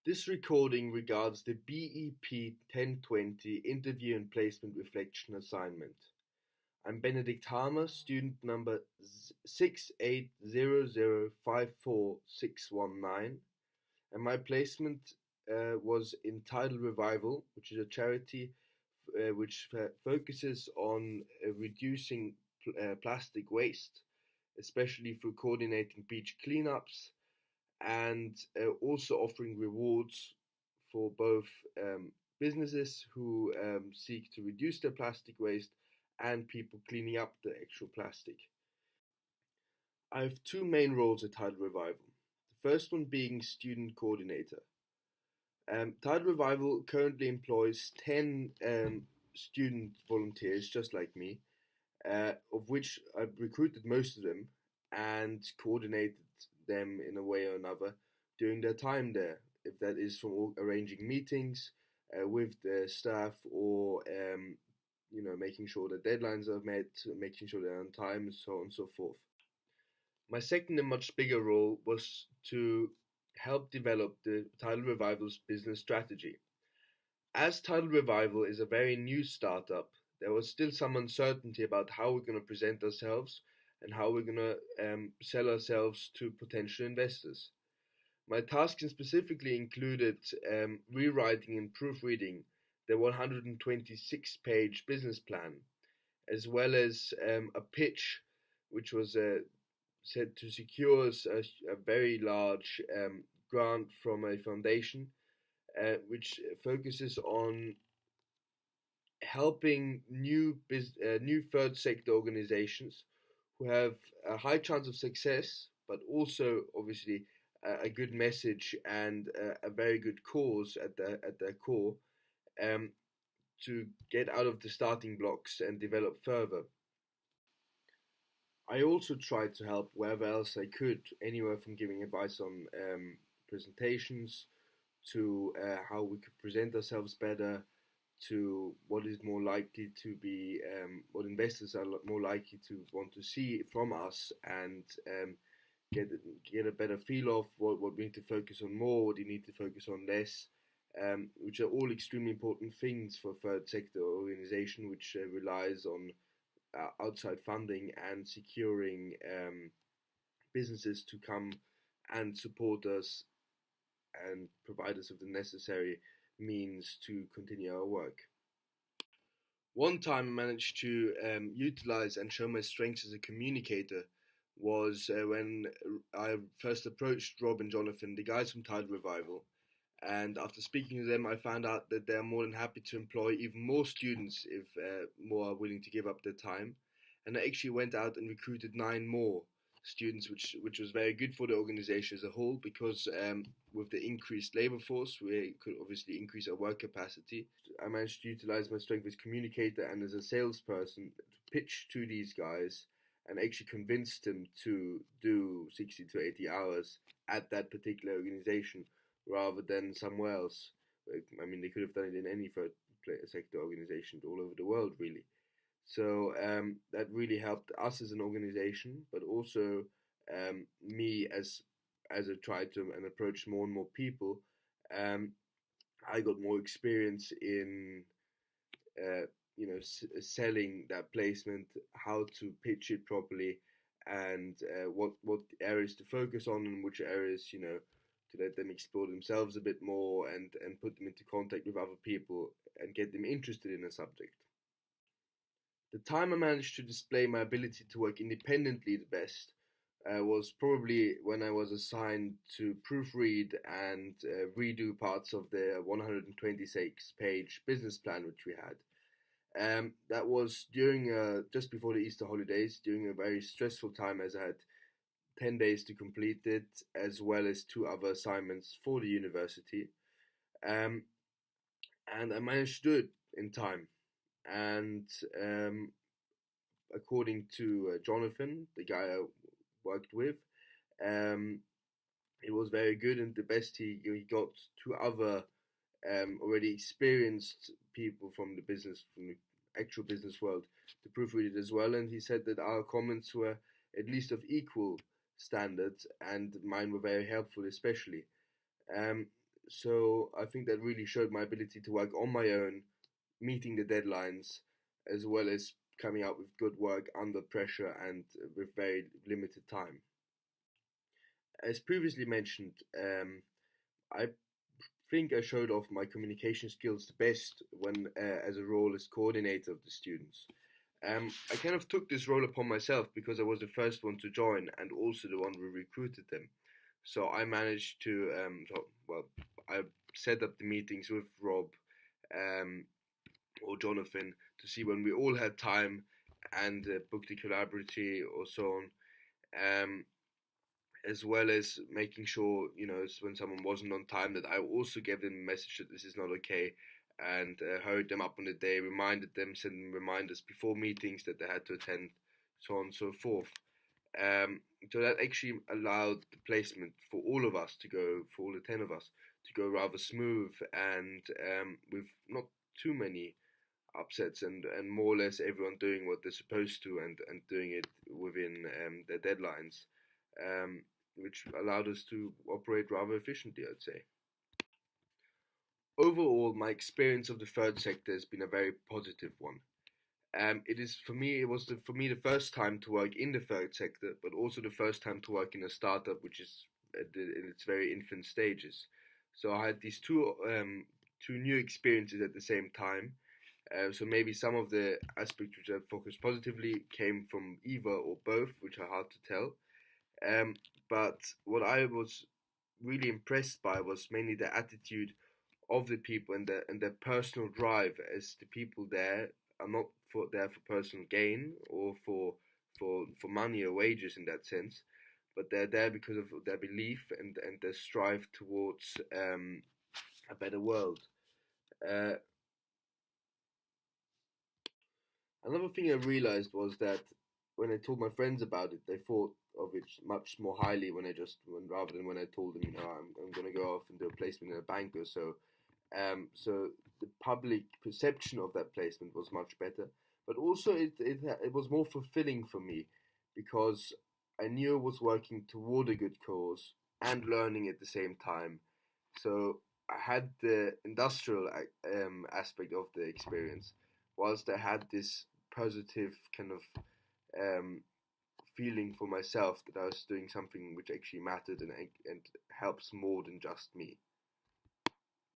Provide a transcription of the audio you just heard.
This recording regards the BEP 1020 Interview and Placement Reflection Assignment. I'm Benedict Harmer, student number 6800546619, and my placement was in Tidal Revival, which is a charity which focuses on reducing plastic waste, especially through coordinating beach cleanups and also offering rewards for both businesses who seek to reduce their plastic waste and people cleaning up the actual plastic. I have two main roles at Tidal Revival. The first one being student coordinator. Tidal Revival currently employs 10 student volunteers just like me, of which I've recruited most of them and coordinated them in a way or another during their time there, if that is from arranging meetings with the staff or making sure the deadlines are met, making sure they're on time, and so on and so forth. My second and much bigger role was to help develop the Tidal Revival's business strategy. As Tidal Revival is a very new startup, there was still some uncertainty about how we're going to present ourselves and how we're going to sell ourselves to potential investors. My tasks specifically included rewriting and proofreading the 126-page business plan, as well as a pitch which was said to secure us a very large grant from a foundation which focuses on helping new third sector organizations who have a high chance of success, but also obviously a good message and a very good cause at their core, to get out of the starting blocks and develop further. I also tried to help wherever else I could, anywhere from giving advice on presentations to how we could present ourselves better, to what is more likely to be, what investors are more likely to want to see from us, and get a better feel of what we need to focus on more, what you need to focus on less, which are all extremely important things for a third sector organization which relies on outside funding and securing businesses to come and support us and provide us with the necessary means to continue our work. One time I managed to utilize and show my strengths as a communicator was when I first approached Rob and Jonathan, the guys from Tidal Revival, and after speaking to them I found out that they're more than happy to employ even more students if more are willing to give up their time, and I actually went out and recruited 9 more students, which was very good for the organization as a whole, because with the increased labor force we could obviously increase our work capacity. I managed to utilize my strength as communicator and as a salesperson to pitch to these guys and actually convince them to do 60 to 80 hours at that particular organization rather than somewhere else. I mean, they could have done it in any third sector organization all over the world, really. So that really helped us as an organization, but also me as I tried to and approached more and more people. I got more experience in selling that placement, how to pitch it properly, and what areas to focus on and which areas to let them explore themselves a bit more and put them into contact with other people and get them interested in a subject. The time I managed to display my ability to work independently the best was probably when I was assigned to proofread and redo parts of the 126-page business plan which we had. That was during just before the Easter holidays, during a very stressful time, as I had 10 days to complete it, as well as 2 other assignments for the university. And I managed to do it in time. And according to Jonathan, the guy I worked with, it was very good, and the best he got 2 other already experienced people from the actual business world to proofread it as well, and he said that our comments were at least of equal standards, and mine were very helpful especially. So I think that really showed my ability to work on my own, meeting the deadlines, as well as coming out with good work under pressure and with very limited time. As previously mentioned, I think I showed off my communication skills the best when as a role as coordinator of the students. I kind of took this role upon myself because I was the first one to join and also the one who recruited them. So I managed to, I set up the meetings with Rob um, or Jonathan to see when we all had time and booked the collaborative or so on. Um, as well as making sure, when someone wasn't on time, that I also gave them a message that this is not okay, and hurried them up on the day, reminded them, sent them reminders before meetings that they had to attend, so on and so forth. So that actually allowed the placement for all of us to go, for all the 10 of us, to go rather smooth and with not too many upsets, and more or less everyone doing what they're supposed to, and doing it within their deadlines, um, which allowed us to operate rather efficiently, I'd say. Overall, my experience of the third sector has been a very positive one. It is for me. It was for me the first time to work in the third sector, but also the first time to work in a startup, which is in its very infant stages. So I had these two new experiences at the same time. So maybe some of the aspects which I focused positively came from either or both, which are hard to tell. But what I was really impressed by was mainly the attitude of the people, and their personal drive, as the people there are not there for personal gain or for money or wages in that sense, but they're there because of their belief and their strive towards a better world. Uh, Another thing I realized was that when I told my friends about it, they thought of it much more highly rather than when I told them, I'm going to go off and do a placement in a bank or so. So the public perception of that placement was much better, but also it was more fulfilling for me because I knew I was working toward a good cause and learning at the same time. So I had the industrial aspect of the experience, whilst I had this positive kind of um, feeling for myself that I was doing something which actually mattered and helps more than just me.